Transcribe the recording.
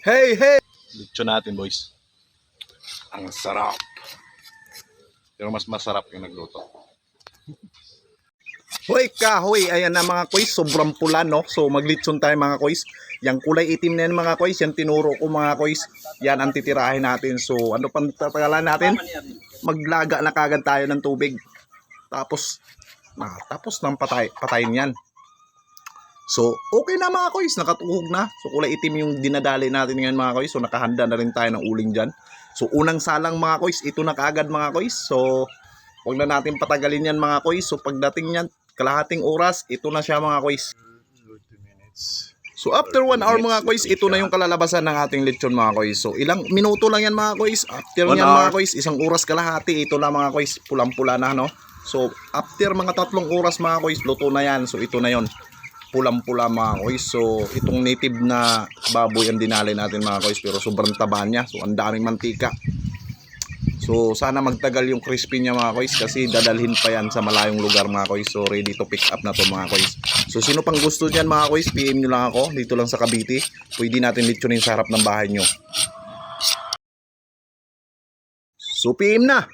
Hey, hey! Lechon natin, boys. Ang sarap. Pero mas masarap yung nagluto. Hoy kahoy, ayan na mga koys, sobrang pula no. So maglitson tayo mga koys. Yang kulay itim na yan mga koys, yan tinuro ko mga koys. Yan ang titirahin natin. So ano pang tatagalan natin? Maglaga na kagad tayo ng tubig. Tapos nang patayin yan. So okay na mga koys, nakatuhog na. So kulay itim yung dinadali natin ngayon mga koys. So nakahanda na rin tayo ng uling dyan. So unang salang mga koys, ito na kagad mga koys. So huwag na natin patagalin yan mga koys. So pagdating yan, kalahating oras, ito na siya mga koys. 30 minutes. So after 1 hour mga koys, ito na yung kalalabasan ng ating lechon mga koys. So ilang minuto lang yan mga koys. After nyan mga koys, isang oras kalahati, ito na mga koys, pulang-pula na no. So after mga 3 oras mga koys, luto na yan. So ito na yon, pulang-pula mga koys. So itong native na baboy ang dinali natin mga koys, pero sobrang taba niya. So ang daming mantika. So sana magtagal yung crispy niya mga koys, kasi dadalhin pa yan sa malayong lugar mga koys. So ready to pick up na to mga koys. So sino pang gusto niyan mga koys, PM nyo lang ako. Dito lang sa Cavite. Pwede natin lechonin sa harap ng bahay nyo. So PM na!